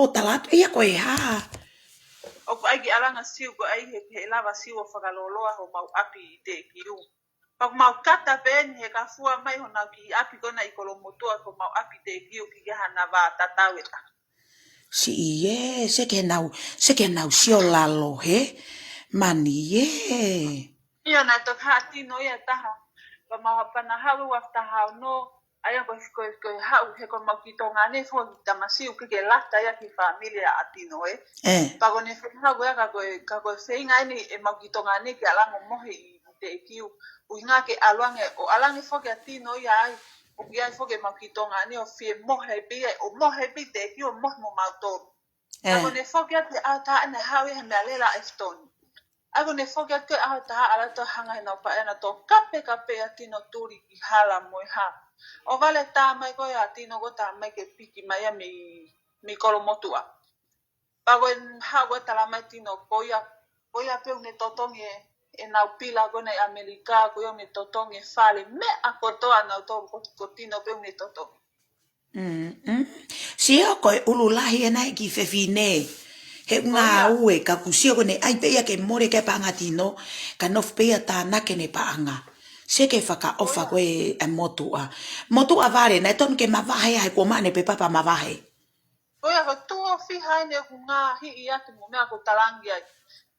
talat ia ko ha. O ai ki alanga siu ko ai he lava siu o whakaloloa ho mau api te kiu. Pak mau kata ben he ka fua mai ho na ki api kona i kolomotua ko mau api te kiu ki hana va tataweta. Si ie se ke nau sio lalo he mani ye. Ia na to hati no ia taha. Ka mau pana halu wa taha no aya ko hau he ko mau ki tonga ne fo tamasiu ki ke lata ya ki familia atino e. Pago ne fena go ka ko seinga ni e mau ki tonga ne ki alango mohi te kiu uinga ke alange o alange fo ke atino ia ai o ki ai fo ke mau ki tonga ne o fie mohe bi te kiu mo mauto. Pago ne fo ke ati ata na hawe he melela estoni. Ako ne fo ke ati ata ala to hanga na pa ena to kape atino turi ki hala mo ha. O vale ta mai ko atino go ta mai ke piki mai mi kolomotua. Pago en hawa tala mai tino koia pe ne totonge e na pila go na Amerika ko yo ne totonge fale me akotoa na to ko tino pe ne totonge. Sia ko ululahi na ki fefine. He ngā ue ka kusio ko ne ai pea ke more ke pangatino ka nof pea ta na ke ne paanga. Se ke whaka ofa koe e motua. Motua vare na ton ke mavahe ai ko mane pe papa mavahe. Oia ko tuo fi haine ku ngā hi i atu mo mea ko talangi ai.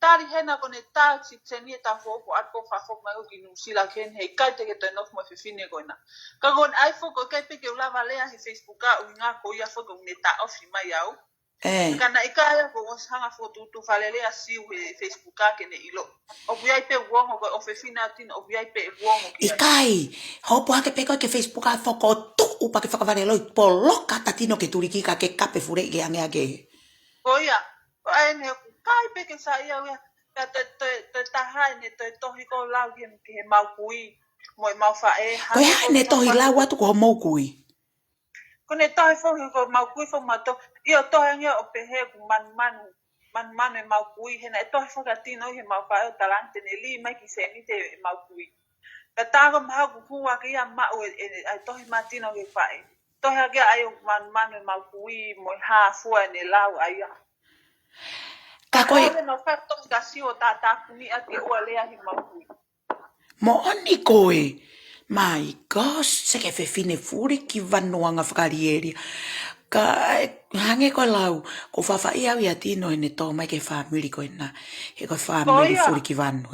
Tari hena ko ne tau si teni e ta foko at ko whafok mai uki nusila ken hei kai te ke toi nof mo fifine ko ina. Ka kon ai foko kai peke ulava lea hi Facebook a ui ngā ko ia foko ne ta ofi mai au. Kana ikaya ko os hanga foto tu falelea siu he Facebook a ke ne ilo. O viai pe uongo ko o fifina tin o viai pe uongo ki. Ikai, hopo hake peko ke Facebook a foko tu upa ke whakavarelo i poloka tatino ke turiki ka ke kape fure ke ange age. Oia, ai ne kai peke sa ia wea. Te tahai ne te tohi ko lau ke he mau kui. Moi mau fa e. Koe hai ne tohi lau atu ko mau kui. Ko ne tohi fohi ko mau kui fo mato. Io tohi nge o pehe ku man e mau kui. Hena e tohi fohi atino he mau fa e o talante ne li mai ki se ni te mau kui. Ka tāko maha ku hua ki ia mau e tohi matino ke fa e. Tohi ake ai o man e mau kui moi haa fua ne lau ai a. Ka koe no fa tohi ka siwo tā kuni ati ua lea hi mau kui. Mo oni koe. My gosh, se ke fefine fure ki vanuanga whakarieri. Ka hange koe lau, ko whawha ia wia tino e ne tō mai ke whamiri koe na. He koe whamiri fure ki vanu,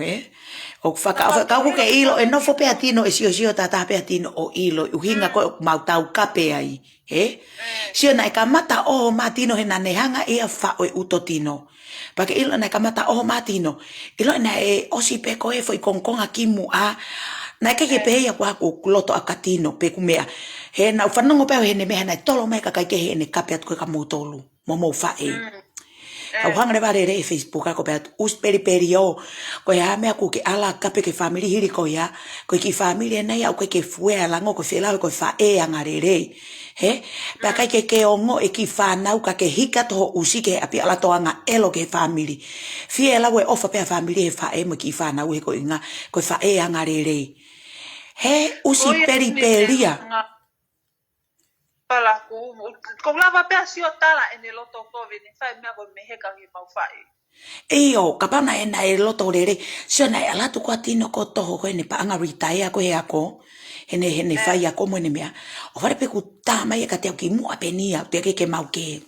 O whakau ke ilo, e nofo pea tino e sio tata pea tino o ilo, uhinga koe mautau kape ai, Sio na e ka mata o ma tino he na nehanga ea whao e uto tino. Pake ilo na e ka mata o ma tino, ilo na e osi pe koe fo i kongkonga kimu a, na ke peia kwa ko loto akatino pe kumea he na whanongo peo he ne meha na tolo mai ka kai ke he ne kape atu ka motolu mo fa e au hangre vare re Facebook ko pe us peri o ko ya me aku ke ala kape ke family hiri ko ya ko ki family na ya ko ke fue ala ngo ko fela ko fa e angarere he pa kai ke ongo e ki fa na ka ke hika to usike api ala to anga elo ke family fiela we ofa pe family fa e mo ki fa na we ko inga ko fa e angarere he usi periperia. Pala ko lava pe asio tala ene loto COVID ni fai mea ko meheka ki mau fai. Eyo, kapana ena e loto rere, sio na e alatu kwa tino ko toho koe ne paanga retire ko he ako, hene fai ako mo ne mea. O whare pe ku tāmai e ka teo ki mua penia, te ke mau ke.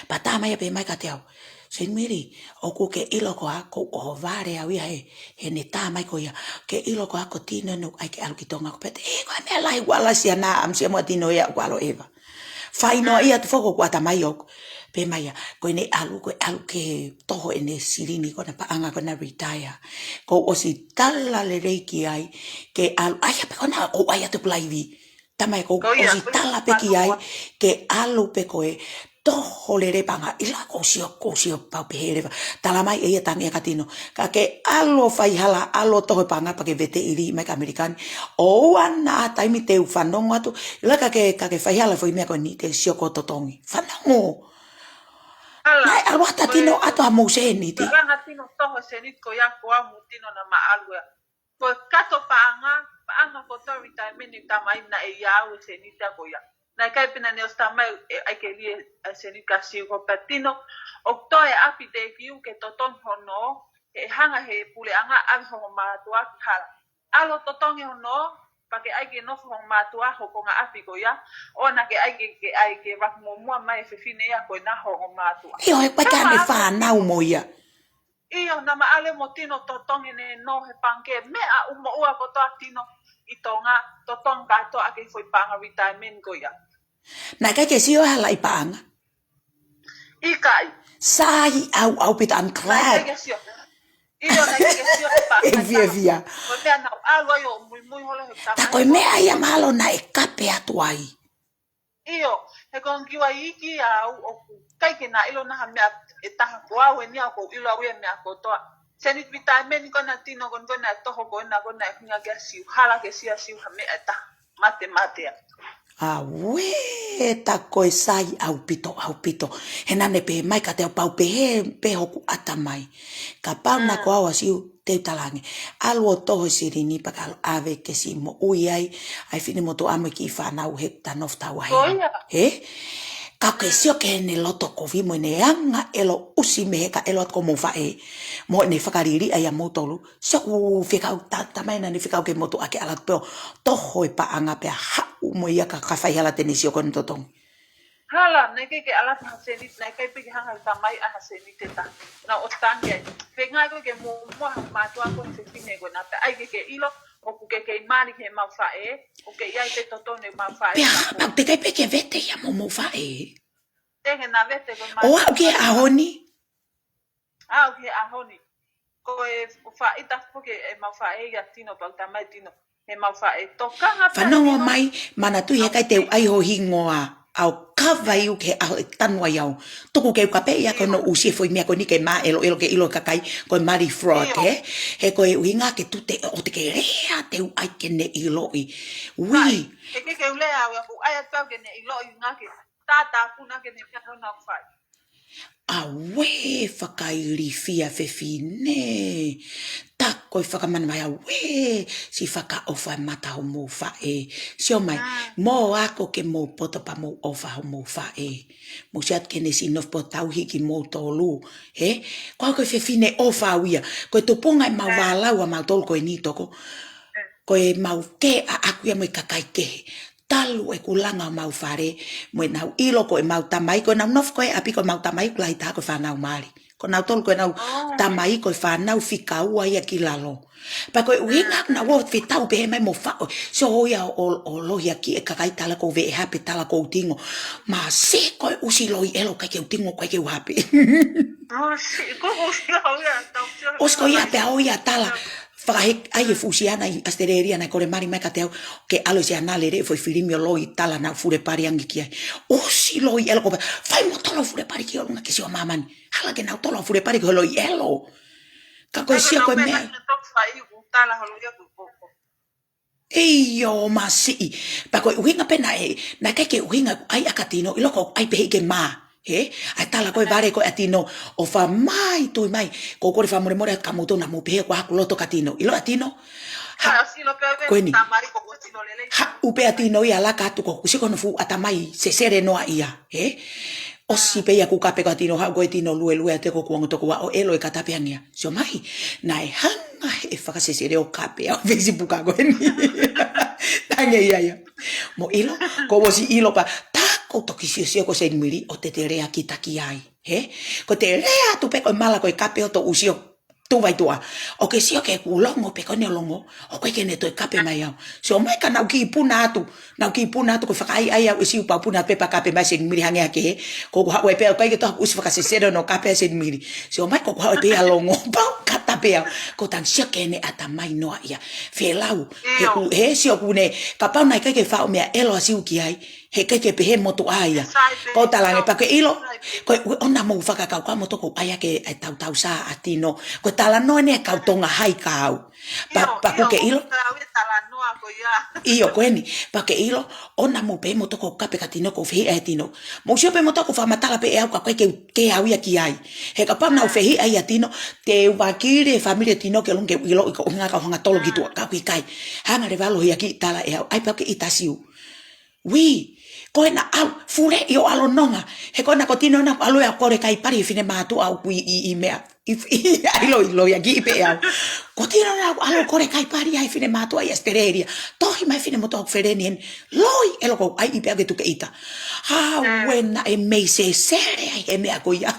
Pa tāmai e pe mai ka teo. Sen miri, o ku ke ilo ko ako o vare au ia he ne tāmai ko ia. Ke ilo ko ako tino no ai ke alu ki tonga ko pete. Koe mea lai wala sia na am sia mua tino ia walo eva. Fai no ia te foko kwa tamai ok. Pe mai koe ne alu ke toho e ne sirini ko na paanga ko na retire. Ko o si tala le reiki ai ke alu. Ai ape ko na o ai atu plaivi. Tamai ko o si tala peki ai ke alu pe koe. Toho le repanga ila ko sio pau pehereva tala mai e tangi katino ka ke alo fai hala alo toho panga pa ke vete iri mai amerikani o ana taimi te ufanongo atu ila ka ke fai hala foi me ko ni te sio ko totongi fanongo ai alwa tatino atu amo seni ti nga tino toho senit ko ya ko amu tino na maalwa ko kato panga ko to retirement ni tamai na e ya o senita ko ya Nai kai pina ne osta mai ai ke li se ni kasi ko patino o to e api te kiu ke toton hono e hanga he pule anga a ho ma tua kala alo toton hono pa ke ai ke no ho ma tua ho ko nga api ko ya ona ke ai ke rak mo mo mai fe fine ya ko na ho ma tua Io e paka ne fa na moia. Iyo na ma ale mo tino toton ne no he panke me a umo ua ko to tino itonga toton ka to ake foi panga vitamin ko ya Na kai ke sio hala I paanga. Ikai. Sai au pita am clad. Iyo na kesio pa. Via. Ko me na algo yo muy holo he tama. Ta ko me ai malo na e kape atuai. Iyo, he kon kiwa iki au o kai ke na ilo na ha me e ta ko awe ni ako ilo awe me ako to. Senit vitamin ko na tino kon na to ko na hinga ke siu hala ke siu ha me eta. Mate. Awe, ta koe sai au pito. Hena ne pe mai ka te pau pe hoku ata mai. Ka pau na ko awa siu te talange. Aluo toho siri ni pakalo ave ke si mo ui ai fine mo to ame ki whanau he tanof tau hai. He? Ka ke sio ke ne loto ko vi mo ne anga elo usi me ka elo at ko mo fae. Mo ne whakariri ai a motolu. Sio ku whikau tamai na ne whikau ke motu ake alat peo. Toho pa anga pe hau mo ia ka kawhai hala tene sio kon totong. Hala, ne ke alat na senit, ne ke pigi hanga tamai ana senit eta. Na ostangia. Pe ngai ko ke mo ma to ako se fine ko na pe ai ke ilo o ku ke mari ke ma fae, o ke ia te totone ma fae. Pea, te kai pe ke vete ia mo fae. Tenge na vete ko ma. O au ke ahoni? Au ke ahoni. Ko e fa ita ko ke ma fae ya tino pa tamai tino. E ma fae to kanga. Whanongo mai, mana tu he kai te ai ho hingoa. Au kawai u ke au tanwa iau. Tuku ke ukape ia kono usi foi mea ko ni ke ma elo ke ilo kakai ko mari fraud he. He ko e uinga ke tu te o te ke rea te u ai ke ne ilo I. Ui. Ke ulea u ai atau ke ne ilo I ngake. Tata puna ke ne pia na fai. Awe whakairi fia fefine. Tako I whakamana mai awe. Si whaka ofa mata ho mo whae. Sio mai, mo ako ke mo poto pa mo ofa ho mo whae. Mo siat ke ne sinof po tau hiki mo tolu. He? Koa koe fefine ofa wia. Koe tuponga mau walau a mau tolu koe ni toko. Koe mau ke a akuia mo I kakai kehe. Talu e kulanga mau whare, mo e nau ilo ko e mau tamai, ko e nau nof ko e api ko mau tamai kulai tā ko e whanau maari. Ko nau tolu ko e nau tamai ko e whanau whikau ai a ki lalo. Pa ko e uhinga na wo whetau pehe mai mo whao. So hoia o lohia ki e kakai tala ko ve e hape tala ko utingo. Ma se ko e usi lohi elo kai ke utingo kai ke uhape. Osko ia pe hoia tala. Whakahek ai e fusiana I astereria na kore mari mai ka teo ke alo se anale re foi filimio loi tala na fure pari angi kia. Osi loi elo ko fai mo tolo fure pari ki olunga ke sio mamani. Hala ke nau tolo fure pari ki loi elo. Ka koe sia koe mea. Eyo masi. Pa koe uhinga pena e na keke uhinga ai akatino iloko ai pehe ke maa. He, ai tala koe vare koe atino o wha mai tui mai ko kore wha more at kamuto na mo pehe ko haku loto katino ilo atino koe ni ha upe atino ia laka atu ko kusiko no fu atamai se sere noa ia he osi pe ia kukape ko atino ha koe tino lue te ko kuango toko wa o elo e katapeangia sio mai na e hanga e whakase sere o kape au Facebook a koe ni tange ia mo ilo ko wosi ilo pa ko toki sio ko se miri o te rea ki taki ai he ko te rea tu pe ko mala ko kape o to usio tu vai tua o ke sio ke kulongo pe ko ne longo o ko ke ne to kape mai au so mai ka na ki puna tu ko fakai ai au si pa puna pe pa kape mai se miri hange ake ko ha we pe ko ke to usi fa se sero no kape se miri so mai ko ha pe longo pa kata pe ko tan sio ke ne ata mai no ia felau he sio ku ne ka pa na ke fa o me elo asiu ki ai he ke pehe moto aia ko talange pa ke ilo ko ona mo faka ka mo to ko aia ke tau sa atino ko tala no ne ka tonga hai kau pa ko ke ilo io koeni pa ke ilo ona mo pe mo to ko kape katino ko fe atino mo sio pe mo to ko fa matala pe au ka ke au ia ki ai he ka pa na fe ai atino te wakire familia tino ke longe ilo ko nga ka hanga tolo gitu ka kai hanga re valo ia ki tala ai pa ke itasiu wi Koe na au, fure i o alo nonga. He koe na ko tino na alo ya kore kai pari fine mātu au kui i mea. Ilo ya ki ipe au. Ko tino na alo kore kai pari ai fine mātu ai estereria. Tohi mai fine moto au ferenien. Loi elo ko ai ipe age tuke ita. Ha wena e mei se sere ai he mea ko ia.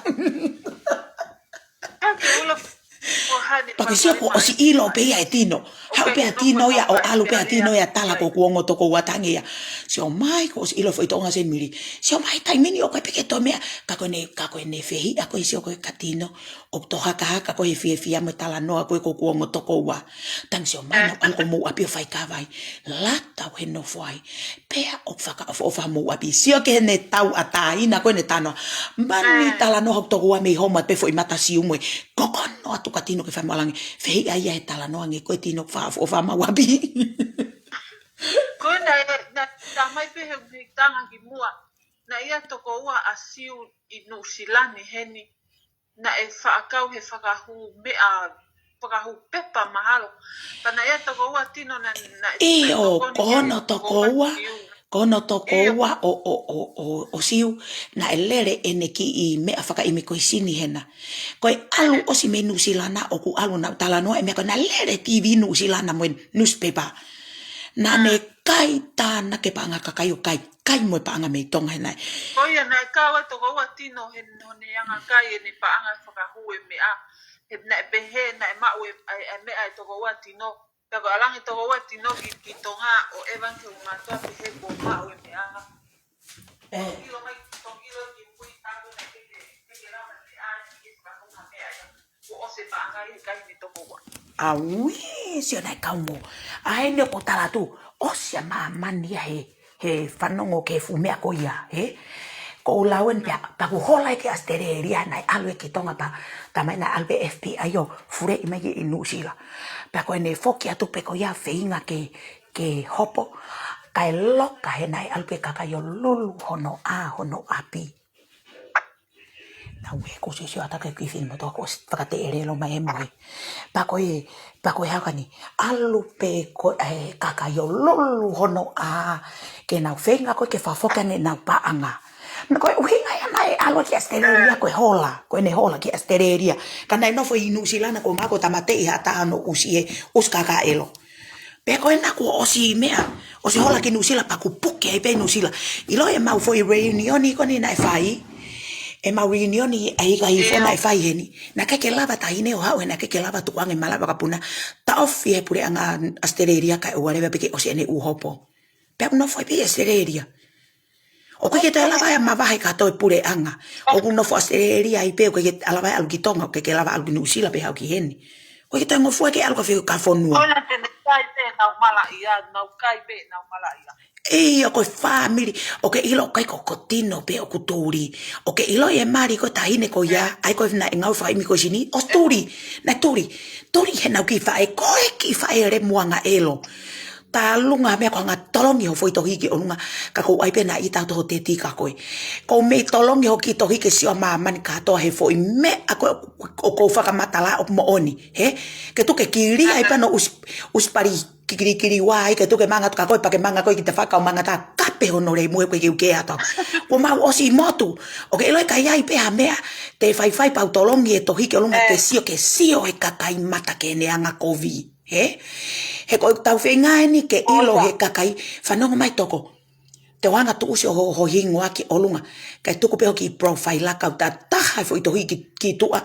Pako sia ko osi ilo pe ia e tino. Hau pe a tino ia o alu pe a tino ia tala ko kuongo toko watangi ia. Sio mai ko osi ilo foi tonga sen miri. Sio mai tai mini o koe peke to mea. Kako ne fehi a koe sio koe katino. O to haka haka koe fia me tala noa koe ko kuongo toko wa. Tang sio mai no alko mou api o fai kawai. Lata we no fuai. Pea o whaka o fa mou api. Sio ke ne tau a taina koe ne tano. Mani tala noa toko wa mei homa pe foi mata siumwe. Kokono atu katino ke fai malangi. Fehi aia e tala noa nge koe tino o fa mawabi. Koe na mai pehe tanga ki mua. Na ia toko ua a siu i Nusilani heni. Na e whaakau he whakahu mea, whakahu pepa mahalo. Pana ia toko ua tino na E o kono toko ua. Kono toko ua o siu na elere ene ki i mea whaka ime koe sini hena. Koe alu osi me Nusilana o ku alu na talanoa e mea koe na lere TV Nusilana moen newspaper. Na ne kai tāna ke paanga kakai o kai moe paanga mei tonga henai. Koia na e kawa toko ua tino he ne anga kai e ne paanga whakahu e mea. He na e pehe na e mau e mea e toko ua tino. Tako alangi toko ua tino ki tonga o evan ke umatua pehe ko mau e mea. Tongilo mai tongilo ki pui tango na keke rama te aji ke whakahu mea ya. Ko ose paanga i kai ni toko ua. Aui, sio nai kaumo. Ai ne po tala tu. Osia mania he whanongo ke fumea ko ia, he? Ko ulauen pia, paku hola ke astereria nai alue ki tonga pa, tamai na albe FBI o fure imagi i Nusila. Pako ene foki atu peko ia feinga ke hopo, kai loka he nai albe kakayo lulu hono api. Na ue ko sisio ataka kifin mo to ko whakate ere lo mai moi. Pako e hakani alu pe ko kakayo lulu hono ke nau whenga ko ke whawhokane nau paanga. Na koe uhinga ia nai alo ki astereria koe ne hola ki astereria. Kanai nofo i Nusilana ko mako tamatei hata ano usie uskaka elo. Pe koe na ko osi mea, osi hola ki Nusila paku puke ai pe Nusila. Ilo e mau foi reunioni ko ni nai fai. E mau reunioni ai ga i fona e fai heni. Na ke lava ta ine o hau na ke lava tu ange malava kapuna. Ta ofi e pure anga astereria ka o whatever peke osi ene uhopo. Pe no foi pe astereria. O ke te lava ya mavahe ka toi pure anga. O no fo astereria i pe o ke lava alu ki tonga ke lava alu Nusila pe hau ki heni. O ke tengo fo ke alu ka fi ka fonua. Ona te kai pe na mala ia, na kai pe na mala ia. E o koe family, o ke ilo kai ko kotino pe o kuturi. O ke ilo e mari ko tahine ko ia, ai ko na ngau fai mi ko sini, o turi, na turi. Turi he nau ki fai, koe ki fai re muanga elo. Ta lunga mea ko nga tolongi ho foi tohiki o lunga, ka ko ai pe na i tau toho te tika koe. Ko me tolongi ho ki tohiki sio mamani ka toa he foi me a ko whakamatala o mooni, he? Ke tuke kiri ai pa no uspari kiri wai ke tuke manga ka koe pake manga koe ki te whakau manga ta kape honore mue koe ki uke ato. Ko mau osi motu. O ke eloi kai ai peha mea te whai pau tolongi e tohiki o lunga ke sio he kakai mata ke ne anga kovi. He? He koe tau whenga ni ke ilo he kakai whanonga mai toko. Te wanga tu usi ho hingo aki o lunga. Kai tuku peho ki profile lakau ta taha fo ito ki tua.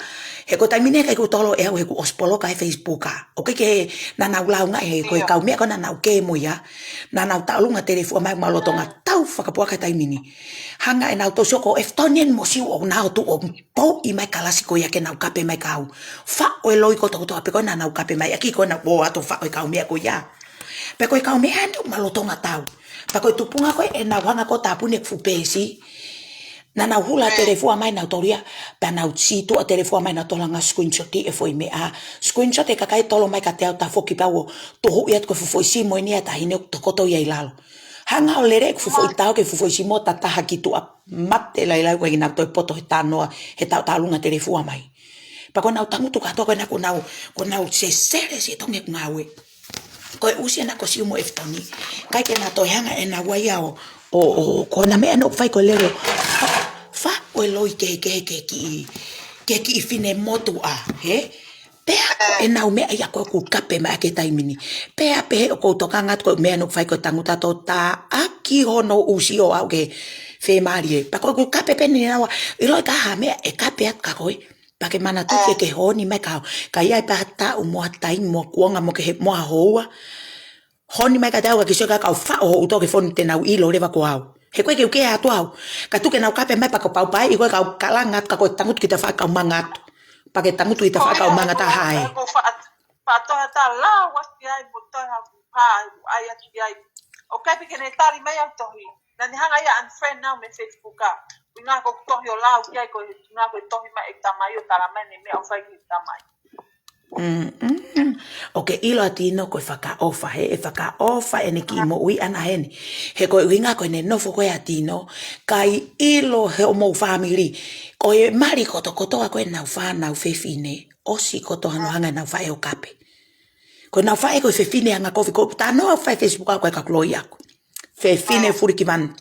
He ko taimine kai ko tolo e au he ko ospolo kai Facebook ka. O ke nanau launga he koe kau mea ko nanau ke mo ya. Nanau ta lunga telefua mai malotonga tau whakapua kai taimini. Hanga e nau to soko eftonien mo siu o nao tu o pou i mai kalasiko ya ke nau kape mai kau. Fa o e loi ko toko toa pe ko nanau kape mai aki ko na o ato fa o kau mea ko ya. Pe koe kau mea ando malotonga tau. Pa koe tupunga koe e nau hanga ko tapune kfupesi. Na nau hula telefua mai nau toria. Pa nau situ a telefua mai nau tolanga screenshoti e foi mea. Screenshot e kakai tolo mai ka te au ta foki pao. Tohu iat koe fufoi si mo enia ta hine tokoto ia ilalo. Hanga o lere fufoi tau ke fufoi si mo ta taha ki tua mate la ilai koe nau toi poto he tanoa he tau talunga telefua mai. Pa koe nau tangutu katoa koe na ko nau se sere si tonge ngawe. Koe usia na ko siumo eftoni. Kai ke na toi hanga e na wai ao kona mea no fai ko lero. Fa o loi ke ki fine motu a, he? Pea ko e nau mea ia ko kape ma ke taimini. Pea pe ko toka ngat ko mea no fai ko tanguta to ta aki hono usi o au ke fe marie. Pa ko kape pe ni nawa. Ilo ka ha mea e kape at ka koi. Pa ke mana tu ke honi mai ka. Ka ia pa ta o mo tai mo kuanga mo ke mo hoa. Honi mai ka tau ka kisio ka fa o uto ke fon te nau ilo leva ko au. He koe ke uke atu au. Ka tu ke nau kape mai pa ko pau pai i koe ka kalangat ka ko tangut kita fa ka mangat. Pa ke tangut kita fa ka mangat hai. Pa to ta la wasti ai mo to ha pa ai atu ai. O kapi ke ne tari mai au tohi. Na ni hanga ia unfriend now me Facebook ka. Nga ko tohi o la u ai ko nga ko tohi mai ta mai o tara mai ne me au fai ki ta mai. Okay, ilo atino koe whaka ofa he, e whaka ofa ene ki mo ui ana hene. He koe uinga koe ne nofo koe atino, kai ilo he o mou family, koe mari koto kotoa koe nau whanau whewhine, osi koto hano hanga nau whae o kape. Koe nau whae koe whewhine hanga kofi, koe ta noa whae Facebook a koe kakloi aku. Whewhine furiki man.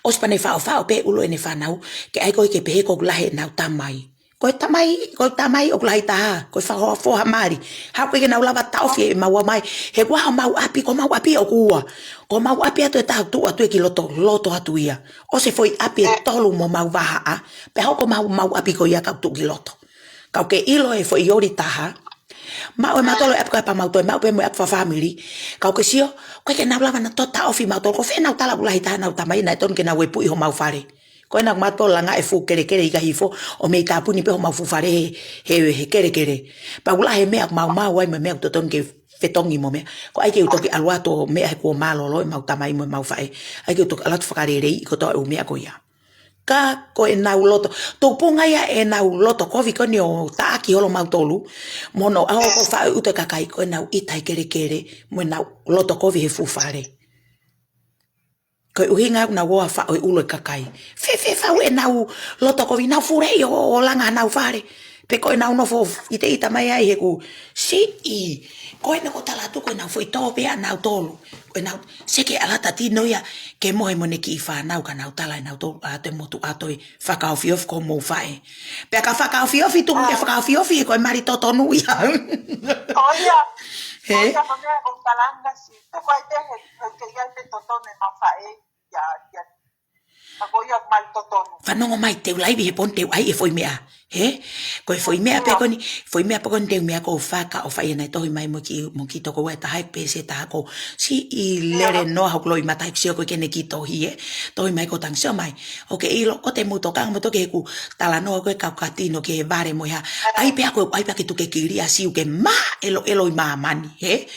Ospane whao pe ulo ene whanau, ke ai koe ke pehe koe lahe nau tamai. Koe tamai o klahi taha, koe whahoa foha mari. Hau koe nau lava taofi e maua mai. He waha mau api, ko mau api o kua. Ko mau api atu e taha tu atu e ki loto atu ia. O se foi api e tolu mo mau waha a. Pe hau ko mau api ko ia kau tu ki loto. Kau ke ilo e foi iori taha. Mau e matolo e api koe pa mau toi, mau pe mo e api family. Kau ke sio, koe ke nau lava na to taofi mau tolo. Ko fe nau tala ulahi taha nau tamai na e ton ke nau e pui ho mau fare. Koe nak mato langa e fu kere i ka hifo o me ta puni pe ho mau fu fare he kere. Pa ula he mea mau ai me mea toton ke fetongi mo me. Ko ai ke utoki aluato mea he ko malo lo e mau tamai mo mau fae. Ai ke utoki alatu whakarere i ko to e mea ko ia. Ka ko e nau loto. Tō punga ia e nau loto kovi koni o taaki holo mau tolu. Mono aho ko whae ute kakai ko e nau itai kere mo nau loto kovi he fu fare. Koe uhinga na woa wha oi ulo kakai. Fe whau e nau loto kovi nau furei o langa nau whare. Pe koe nau nofo i te ita mai ai he ku. Si i. Koe na ko talatu koe nau fui tō pea nau tolu. Koe nau seke alata tino ia ke mohe mone ki i whanau ka nau tala e nau tolu a te motu atoi whakaofi ko mou whae. Pea ka whakaofi tungu ke whakaofi koe mari totonu ia. Oia. He? Oia mamea o talanga si. Tuko ai te he ke iai te totonu e mawhae. Ya. Ako ia mal totonu. Whanongo mai teu laivi he pon teu ai e foi mea. He? Koe foi mea pe koni, foi mea pe koni teu mea ko whaka o whai anai tohi mai mo ki toko wai tahai pese taha ko si i lere noa hau kloi matai ksio koe kene ki tohi e. Tohi mai ko tang sio mai. Oke ilo ko te muto kang mo toke heku tala noa koe kau katino ke vare mo ha. Ai pe ako ai pe ki tuke kiria siu ke ma elo i maa mani. He?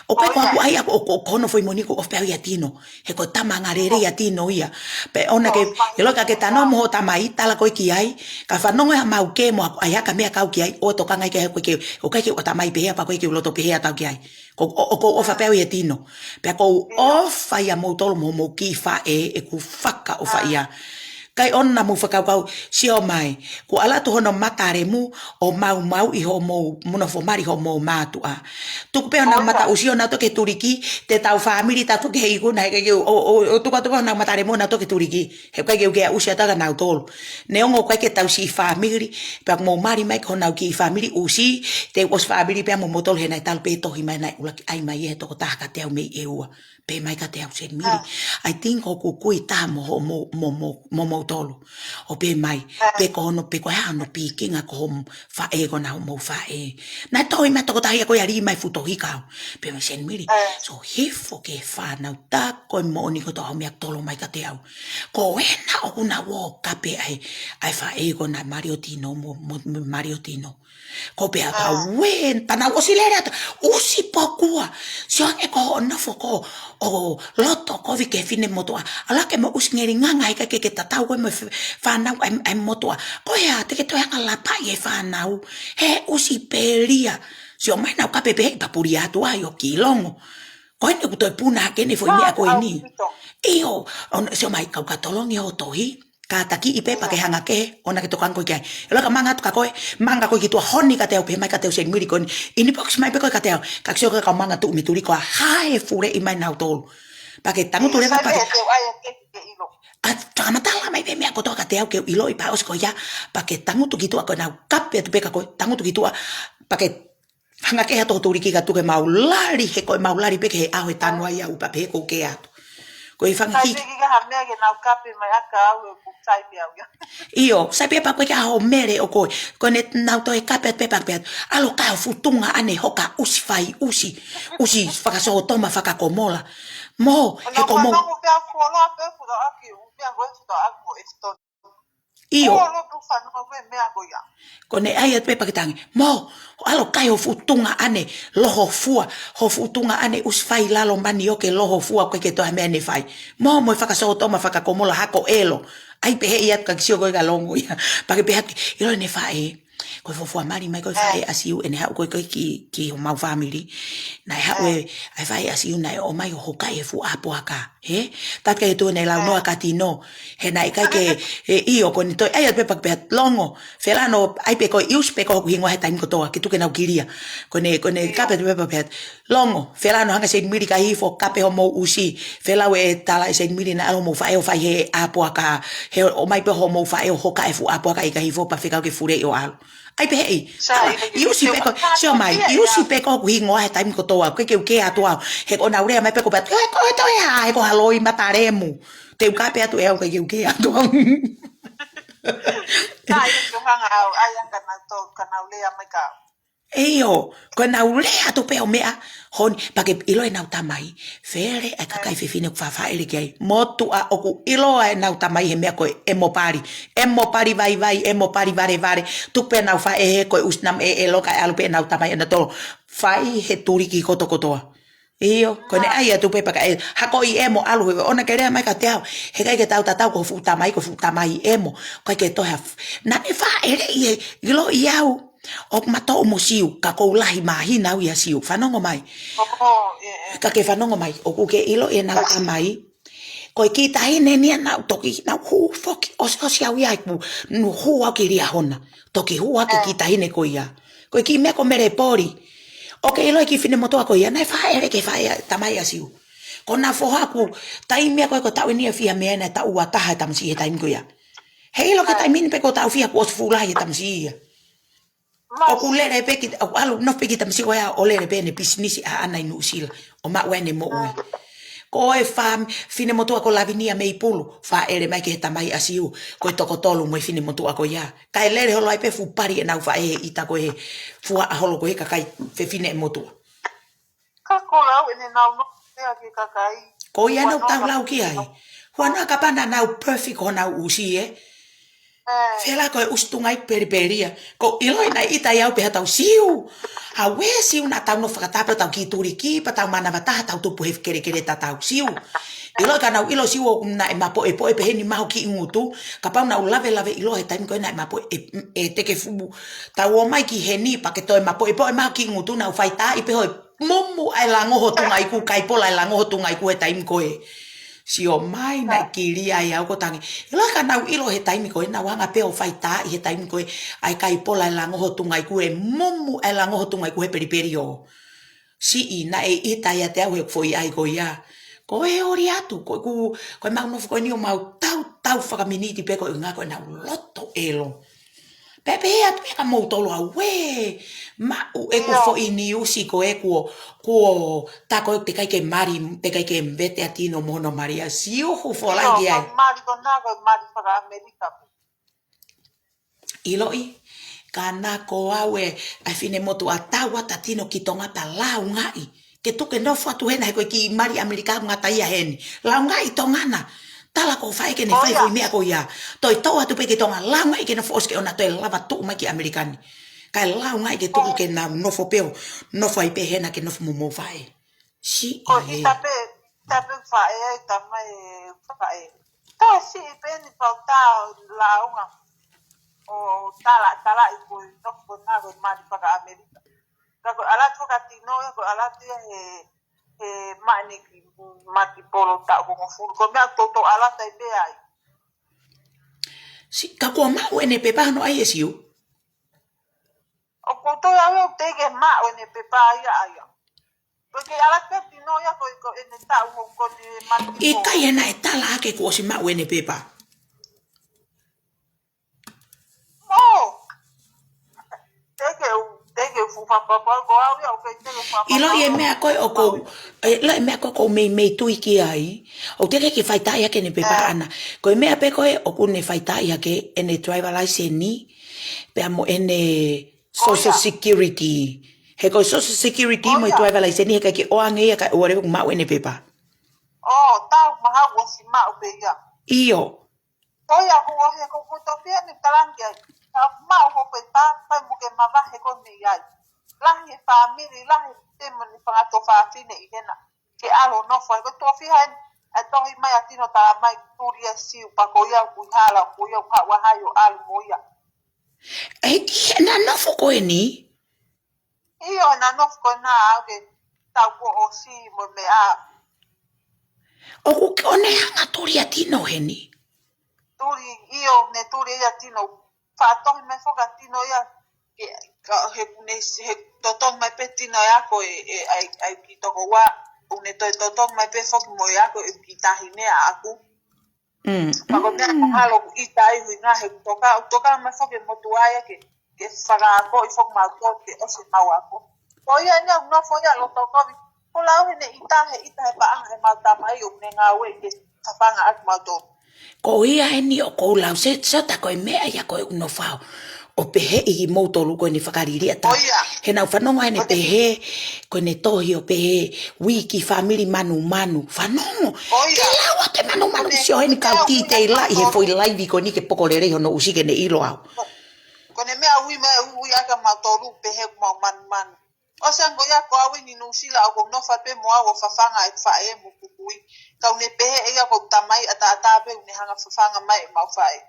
O pe ko aku ai ako o kono foi moniko of pe ia tino. He ko tamangarere ia tino ia. Pe ona ke ilo ka ke tano mo tamai tala koe ki ai. Ka whanongo ha mau ke mo ako ai haka mea kau ki ai. O to kanga ke koe ke o kai ke o tamai pehea pa koe ke uloto pehea tau ki ai. Ko ofa pe ia tino. Pe ko ofa ia mo tolo mo ki fa e ku whaka ofa ia. Kai ona mu whakau sio mai. Ko ala tu hono matare mu o mau i ho mo muna fomari ho mo matua. Tuku pe ona mata usio na to ke turiki te tau family ta to ke iku na ke o tuku na matare mu na to ke turiki. He kai ke usia ta na tol. Ne ongo kai ke tau si family pe mo mari mai ko na ki family usi te was family pe mo motol he na tal pe to hi mai na ula ai mai e to ta ka te au me eua. Pe mai ka te au sen miri. I think o kui ta mo tolu. O pe mai, pe ko no pe ko ha no pikinga ko fa e ko na mo fa e. Na toi ma to ko tahi ko yari mai futo hika. Pe me sen miri. So hifo ke fa na ta ko mo ni ko to me tolo mai ka te au. Ko ena o na wo ka pe ai fa e ko na Mario Tino Mario Tino. Ko pe ata wen pana o silera usi pokua. So e ko no foko o loto ko vi ke fine moto ala ke mo usngeri nganga ka ke tatau ko mo fanau ai moto ko ya te ke to yang la pa ye fanau he usi peria sio mai na ka pepe pa puria tu ayo kilongo ko ne ku to puna ke ne foi mea ko ni io on sio mai ka tolongi o tohi ka taki ipe pa ke hanga ke ona ke to kan ko ke ela ka manga ka ko manga ko ki to honi ka te pe mai ka te sen miri kon ini box mai pe ko ka te ka sio ka manga tu mituri ko hae fure i mai na tol Pake tangu tu leva Sai pake. be te ai ke ilo. Tamatala mai be me ako toka te au ke ilo i pa os ko ya pake tangu tu kitua ko na kape tu peka ko tangu tu kitua pake hanga ke ato tu riki ka tu ke maulari he ko maulari peke he au he tanu ai au pa pe ko ke ato ko i fanga Sai ki be ki ha me ke na kapi mai aka au ku sai be au ya. io sai pe pa ko ka ho mere o ko ne na to e kape pe pa pe alo ka futunga ane hoka usi faka so toma faka komola mo he No komo no pe fu lo pe fu do aki u pe go fu do aku esto. io Lo pe fa no me ako ya. Kone ai at pepa kitangi. Mo, alo kai ho futunga ane loho fua. Ho futunga ane usfai lalo mani oke loho fua koe ke toa mea ne fai. Mo mo whakasoho toma whakakomola hako elo. Ai pehe i atu kakisio koe ka longo ia. Pake pehe atu, ilo ne fai. Koe fofua mari mai koe fai asiu ene hau koe koe ki ho mau family. Nai hau e fai asiu nai o mai o hokai e fu apo aka. He? Tatka e tu nei lau noa kati no. He nai kai ke io kone toi. Ai at pepa peha longo. Felano ai pe ko ius pe ko hingo he taim ko toa ki tu ke nau kiria. Kone kape pepa peha longo. Felano hanga se miri ka hifo kape ho mo usi. Felau e tala se miri na alo mo fai o fai he apo aka. He o mai pe ho mo fai o hoka e fu apo aka i ka hifo pa fekau ke fure o alo. Ai pe hei. Iusi pe ko sio mai. Iusi pe ko hingo he taim ko toa. Ke atoa. He ko na urea mai pe ko pe. Ko to ya he ko haloi mataremu. Te kape atu e o ke atoa. Kai yo hanga au ai kana to kana le mai ka. Eio, ko na ulea tu pe o mea, hon, pake ilo e nau tamai, fere e kakai fefine ku fafa ele kei, motu a oku ilo e nau tamai he mea koe emo pari vai, emo pari vare, tu pe nau fa e he koe usnam e loka e alu pe nau tamai e na tolo, fai he turiki kotokotoa. Iyo, kone ai atu pe paka e, hako i emo alu, ona kerea mai ka te au, he kai ke tau tatau ko fu tamai emo, kai ke toha, na me fa ele i ilo i au, o mato mo siu ka ko lahi mahi na ia siu fanongo mai ka ke fanongo mai o ku ke ilo e na mai ko ki tai ne ni na toki na hu foki o sia ia ku no hu a ki ria hona toki hu a ki tai ne ko ia ko ki me ko mere pori o ke ilo ki fine moto ko ia na fa ere ke fa tamai asiu ko na fo haku tai me ko tau ni fia me na ta ua taha tamsi he tai ko ia he ilo ke tai min pe ko tau fia ko fu lahi tamsi ia o ku lere peki o alu no peki tam sigo ya o lere bene business a ana inu sila o ma wene mo ue ko e fam fine motu ko lavinia mei pulu fa ere mai ke tamai asiu ko toko tolu mo fine motu ko ya kai lere holo ai pe fu pari na fa e ita ko e fu a holo ko e kai fe fine motu Ka ko lau ene nau no te aki kakai. ko ya no tau lau ki ai wana ka pana na perfect ona usi Fela ko ustungai periperia. Ko iloi na ita iau pe tau siu. Ha we siu na tau no whakatapa tau ki turiki, pa tau mana wataha tau tupu he kere ta tau siu. Iloi ka nau ilo siu na e mapo e pe heni maho ki ingutu. Ka pau na lave ilo he taimi ko na e mapo e teke fubu. Tau o mai ki heni pa ke to e mapo e maho ki ingutu na ufai ta i pe hoi. Momu ai langoho tunga iku kaipola ai langoho tunga iku he taimi ko e. Si o mai na kiria ia ko tangi ila ka nau ilo he taimi ko na wanga pe o faita he taimi ko ai kai pola la ngo tungai ku e momu e la ngo tungai ku he periperio si ina e ita ia te au foi ai ko ia ko e ori atu ko mau no ko ni o mau tau whakaminiti pe ko nga ko na loto elo pepe atu e ka mau tolo au we ma e ko fo ini usi ko e ko tako te kai ke mari te kai ke vete atino mono maria si o fo la dia Mari ko na ko mari para Amerika. Iloi kana ko awe a fine motu atawa tatino ki tonga ta la ngai ke tu ke no fo tu hena ko ki mari amerika ngata ia hen la ngai tongana tala ko fai ke ne fai fo mea ko ia toi to atu pe ke tonga la ngai ke no fo ke ona to lava tu mai ki amerikani kai la ngai ke tu ke na no fo peo no fo ai pe hena ke no fo mo fai si Ko itape fa e tamai fa e. Ta si pe ni pa ta la una. O tala iku no ko na ko mari para Amerika. Ko ala tu ka tino ko ala tu he mani ki mati polo ta ko fu ko me to ala ta be ai. si ka ko ma ene pe pa no ai esiu O ko to ya te ke ma o ne pe pa ia ai. Porque ala pe tino ya ko ene tau ko ni mati. I kai ena e tala ake ko si mau ene pepa. Oh. Teke fufa papa ko au ya ke teke fufa. I lo e mea koe o kou, lo e mea koe kou mei tui ki ai, o teke ki whaitai ake ne pepa ana. Koe mea pe koe o kune whaitai ake ene driver license ni, pe amo ene social security. He koe social security mo i driver license ni he kai ki oange ia kai uare kuk mau ene pepa. Oh, tau maha wo si mau pe ya. Iyo. Oya ko he ko to pe ni talangia. Mau ho pe pa mo ke ma ba he ko ni ya. Lahi family lahi te mo ni pa to fa fi ne ihena ke alo no fo ko to fi han a to hi mai atino ta mai turia si pa ko ya ku hala ku ya pa wa hayo al moya Na no fo koe ni? iyo na no ko na age ta ko o si mo me a O ku ke one hanga tori atino he ni? turi iyo ne turi ya tino fa to me fo ka tino ya ke he ne he to to mai pe tino ya ko ai ki to ko wa une to mai pe fo mo ya ko ki ta hine aku Pako mea halo ita ihu nga he toka mai fo ke motu aya ke whaka ko i fo ma ko ke ose mau ako. Ko ia nga no fo ya lo toko vi. Ko lau he ita he pa he mau tamai o ne nga we ke tapanga ak mau to. Ko ia e ni o kou lau se ta koe mea ia koe uno whao. O pehe i mouto luko ni whakariri ata. He nau whanonga he ne pehe, koe ne tohi o pehe, wiki, family manu. Whanongo. Ke lau a te manu sio he ni kau ki te ila i he foi laivi ko ni ke poko le reho no usike ne ilo au. Ko ne mea ui aka mau to lu pehe mau man. O sango ya ko awi ni nusila o ko no fa pe mo awo fafanga e fa e mo kukui. Kau ne pehe e ko tamai ata pe ne hanga fafanga mai mau fa e.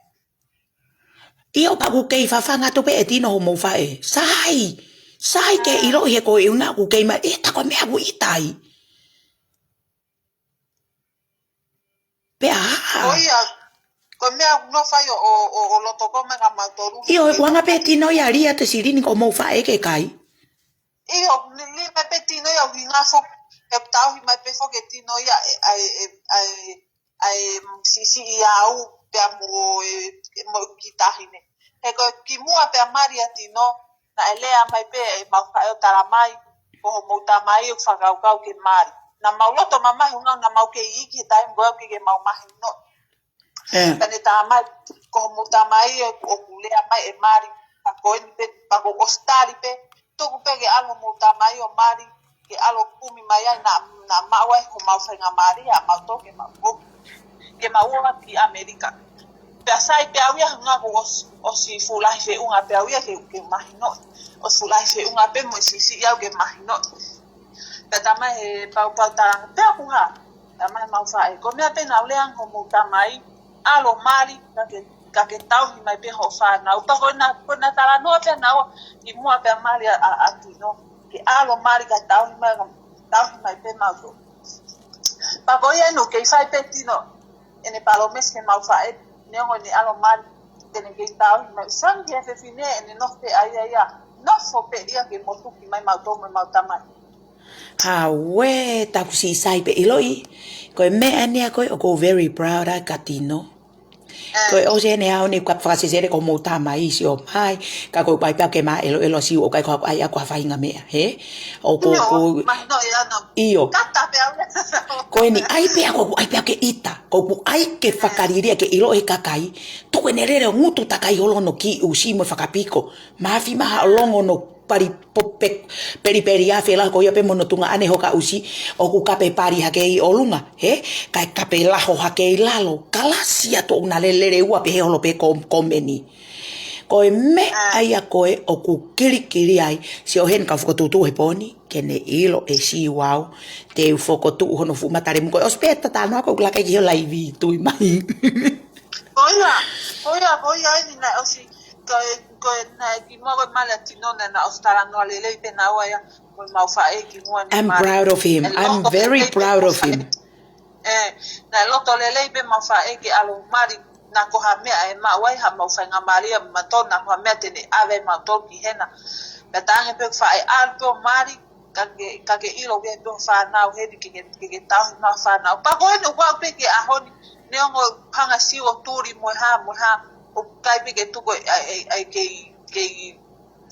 Ia o paku kei whawhanga tope e tino ho mou whae. Sai ke iro he ko e unga ku kei ma e tako mea ku itai. Pe aha. Oia, ko mea no fai o loto ko mega matoru. Ia o wanga pe tino ia ria te sirini ko mou whae ke kai. Ia, li me pe tino ia winga fo e tau hi mai pe fo ke tino ia ai sisi ia au pe mo kitahine. He ko ki mua pe maria tino na elea mai pe mau fa o taramai ko mo tamai o whakaukau ke mari. Na mau loto mamai hunga na mau ke iki tai mo ke mau mahi no. Tane tamai ko mo tamai o kulea mai e mari pa ko ni pe pa ko ostari pe to ku pe ke alo mo tamai o mari ke alo kumi mai na mawa ko mau fenga mari a mau to ke mau ki Amerika. Pe sai pe awia hunga ko o si fulai fe unga pe awia ke mahi no. O fulai fe unga pe mo si ya ke mahi no. Tama he pau tarang pe aku ha tama mau fa e ko me pe na leang ko mo tamai alo mari ka ke tau hi mai pe ho fa na upa ko na tala no pe na i mo pe mari a tino ke alo mari ka tau hi mai pe mau to pa ko ye no ke sai pe tino ene palo mes ke mau fa e ne ngo ni alo mari tene ke tau hi mai sang ke fe fine ene no pe ai no fo pe ia ke mo tu ki mai mau to mau tamai Hawe, taku si sai pe iloi. Koe mea nea koe o ko very proud a katino. Koe o se ne au ne kwa whakasesere ko mou tamai si o mai. Ka koe pai pia ke maa elo si o kai koe ai a kwa whainga mea, he? O ko... Iyo. Koe ni ai pia koe ai pia ke ita. Koe ai ke whakariria ke ilo e kakai. Toko ne rere o ngutu takai holono ki usi mo whakapiko. Maafi maha longo no peri a fela ko ia pe monotunga ane hoka usi o ku kape pari hake o lunga he kai kape laho hake lalo kalasia to una lelere ua pe holo pe komeni ko me ai a koe o ku kiri ai si o hen ka fokotutu he poni kene ilo e si wow te u fokotu hono fu matare mo ko ospeta ta no ko la ke yo live tu mai oia ni na osi ko na ki mo mala tino na ostara no lele pe na wa ya mo mau fa e ki mo I'm proud of him. I'm very proud of him. Na loto lele pe mau fa e ki alo mari na ko ha me e ma wa ha mau fa nga mari ma to na ko me te ne ave ma to ki hena pe ta nge pe fa e alto mari kage ilo ge do whanau hedi ke tau ma whanau. Pa koe no wau peke ahoni ne ongo panga siwa turi mo ha o kai peke tuko ai ke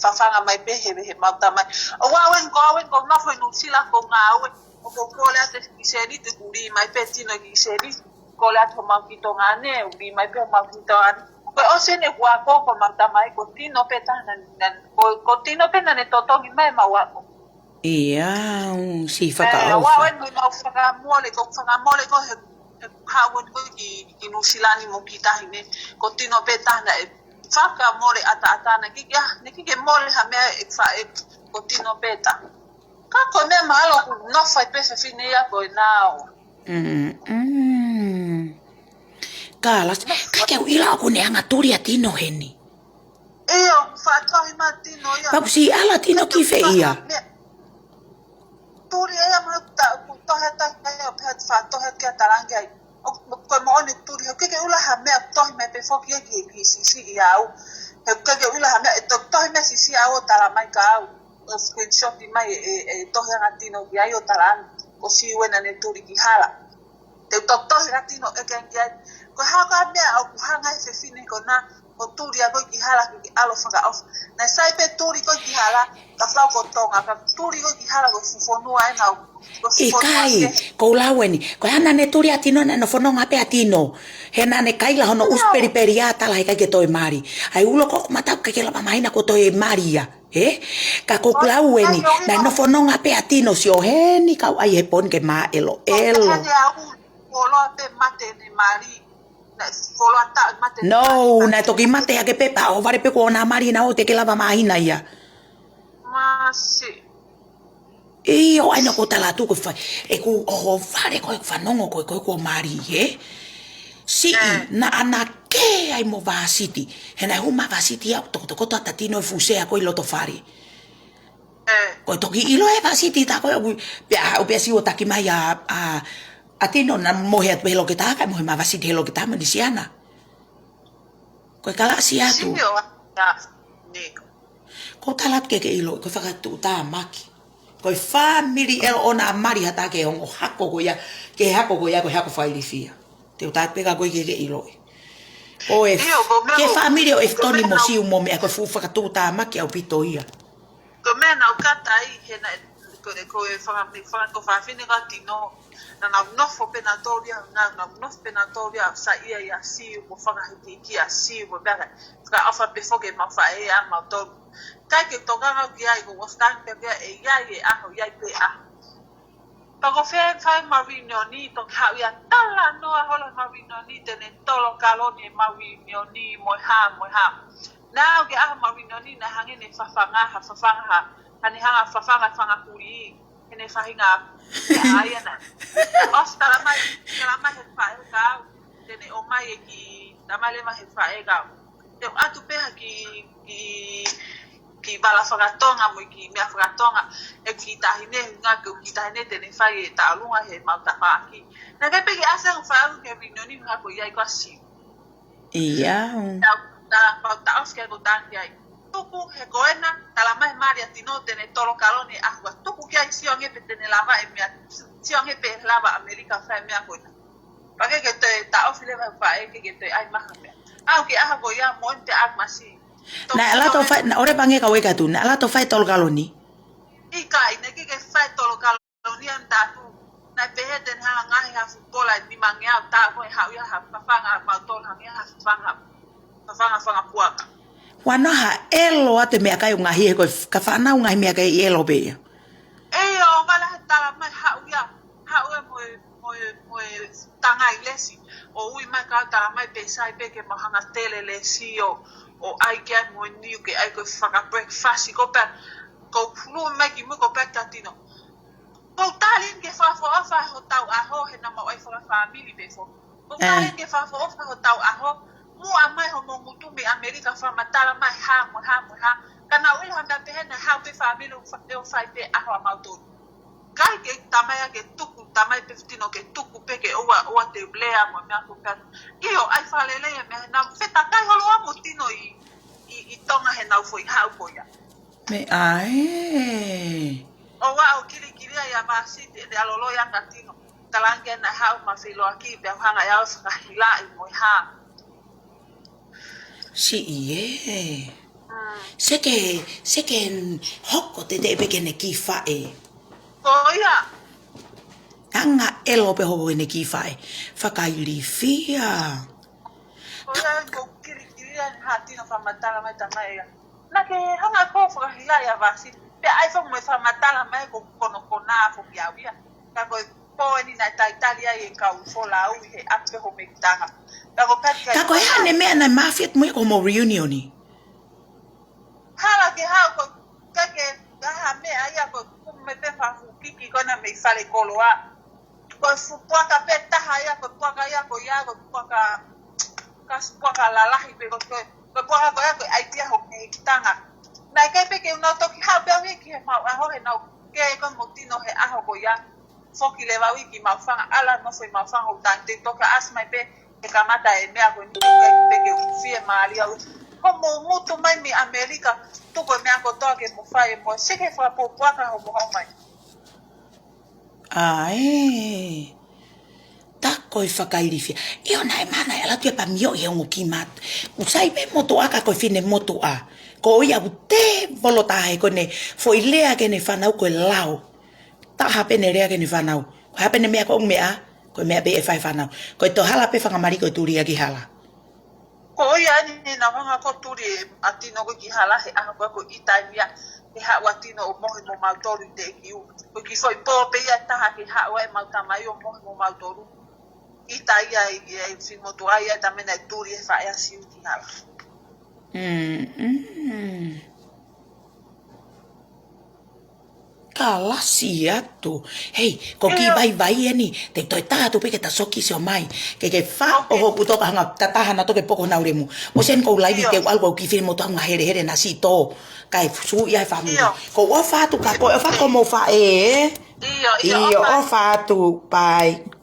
whawhanga mai pehe he mauta mai. O wawen ko na foi no sila ko ngawe o ko kole ate kiseri te kuri mai pe tino kiseri kole ato mau kito ngane uri mai pe mau kito ane. Ko o sene kwa ko mauta mai ko tino pe tanan ko tino pe nane totongi mai mawako. Ia, si whakaofa. Wawen ko mau whakamole ko he hawen ko ki nusilani mo kita hine ko tino pe tanan whakamole ata na kike mole ha mea ko tino pe tanan. Kako me malo no fai pese fine ya ko nao. Kalas, kakeu ila ko ne anga turia tino heni. Iyo, fa ma tino ya. Papu si ala tino ki fe ia. Turia ya mo to hata ya pet fa to hata tarangai. Ko mo ni turia ke ula ha me to me pe fo ki si ya au. Ke ula ha me to me si ya au tala mai ka au. O screenshot di mai tohe gatino ki ai o taran ko si wena ne turi ki hala te tohe gatino e kan ki ko haka me au hanga se fine ko na ko turi ko ki hala ki alo fanga off na sai pe turi ko ki hala ka fa ko tonga ka turi ko ki hala ko fufonu ai na e kai ko laweni ko hana ne turi atino na no fono ngape atino hena ne kai la hono usperi periata la ka ke toi mari ai ulo ko mata ka ke la mamaina ko toi maria ka ko klaueni na no fono ngape atino si o heni ka ai he pon ke ma elo no na toki mate ya ke pepa o vare pe ko na mari na o te ke la mamaina ia masi o ai no ko tala tu ko fa e ko o vare ko fa nongo ko mari si na ana ke ai mo va city hena huma va city ya to ta tino fuse ko lo to fari ko toki ilo e va city ta ko o pe si o ta ki mai a tino na mo he lo que ta ka mo va city lo que ta mo disiana ko kala si atu ko tala ke ilo ko fa tu ta maki ko family el ona mari hata ke on hako ko ya ko hako failifia te uta pega ko ke ilo o e ke family o e toni mo si un mo me ko fu fa tu ta maki au pitoia ko mena o kata ai hena ko e fa ko fa fine ga tino na no fo penatoria na no penatoria sa ia ya si ko fa ga ki ya si ko ba ka afa pe fo ke ma fa e a ma to kai ke to ga ki ai ko stan pe e ya ye a ho ya pe a pa ko fe fa marino ni to ka ya tala no a hola marino ni tene tolo kaloni marino ni mo ha na ke a marino ni na hange ne fa nga ha ani ha fa kuri ene fa hinga ai na osta la mai fa ka tene o mai ki la mai ma fa ga te atu pe ki bala fagatonga mo ki me fagatonga e ki tahine nga ki tahine tene fa e ta lunga he ma ta fa ki na ke pe ki asa fa ke vinoni nga ko ya ko si ia ta oske ko ta ki ai tuku he koena tala mai maria tino tene tolo kaloni agua tuku ki ai si onge pe tene lava e mia si onge pe lava america fa mia ko pa ke te ta ofile fa e ke te ai ma ha ke aha ko ya monte agmasi na ala to fa na ore pange ka weka tu na ala to fa tol kaloni ika ine ke fa tol kaloni anda tu na pe den ha nga ha futbol ni mangea ta ko ha ya ha fa nga ma tol ha ya fa puaka wana ha elo ate me kai unga hi ko ka fa na unga me kai elo be o mala tala mai ha mo tanga ilesi o ui mai ka tala mai pe sai pe ke mahanga tele le si o ai ke mo ni ke ai ko fa breakfast ko pe ko flu mai ki mo ko pe tatino ko talin ke fa ho tau a ho he na mo ai fa family be fo ko talin ke fa ho tau a ho mu amai ho mo mutu me america fa matala mai ha kana ui handa pe na ha pe family fa pe a ho ma to kai ke tamaya ke tuku tamai peftino ke tuku pe ke o te blea mo me ko ka io ai fa lele me na feta kai ho lo mutino i tonga he na foi ha ko ya me ai o o wa o kiri ya basi de alolo ya katino talange na ha ma filo aki pe hanga ya sa hila I mo ha si ie se que hoko te pekene ki fae ko ya anga elo pe ho ne ki fae whakairi fia ko ya ko kiri ya ha tino fa matala mai tamai ya na ke hanga ko fa hila ya basi pe ai fa mo fa matala mai ko kono kona fo ya ka ko po ni na Italia e ka u fola u he ape ho me tanga ka ko pet ka ko ya ne me na mafiat mo como reunion ni hala ke ha ko ke ha me aya ko me pe fa fu kiki kona me sale koloa ko fu poka peta haya ko poka ya ko poka poka la la hi pe ko poka ko ya ko ai tia ho me tanga na ke pe ke no to ki ha pe ki ma ho he no ke ko mo tino he a ho ko ya foki le va wiki ma fa ala no foi ma fa ho tante to ka as mai pe e kamata e me a ko ni pe ke fie mali au como muito mai mi America tu ko me a ko to ke mo fa e mo se ke fa po ka ho mo mai ai tako i whakairifia. Io nai mana e latu e pa mio i ongo ki mat. Usai me moto aka ko fine moto a. Ko ia u te volotahe ko ne foi lea ke ne whanau ko e lau. Ta hapene rea ke ne whanau. Ko hapene mea ko mea, ko mea be e whai whanau. Ko e to hala pe whangamari ko turi a ki hala. ko ia ni na wanga ko turi atino ko ki hala he aha ko Italia he ha watino o mohi mo mautoru te ki u. Ko ki foi po pe ia taha ki ha wa e mautamai o mohi mo mautoru. Italia e fimoto ai tamén e turi e fai así ki hala. Kalasi atu. Hei, ko ki vai ni. Te toi tātu peke ta soki se o mai. Ke wha o hoku toka hanga tatahana toke poko nauremu. O sen kou laivi te algo ki whine mo tanga here na si tō. Kai su ia e whamuri. Ko o whātu ka ko e whako mo wha e. Iyo o whātu. Pai.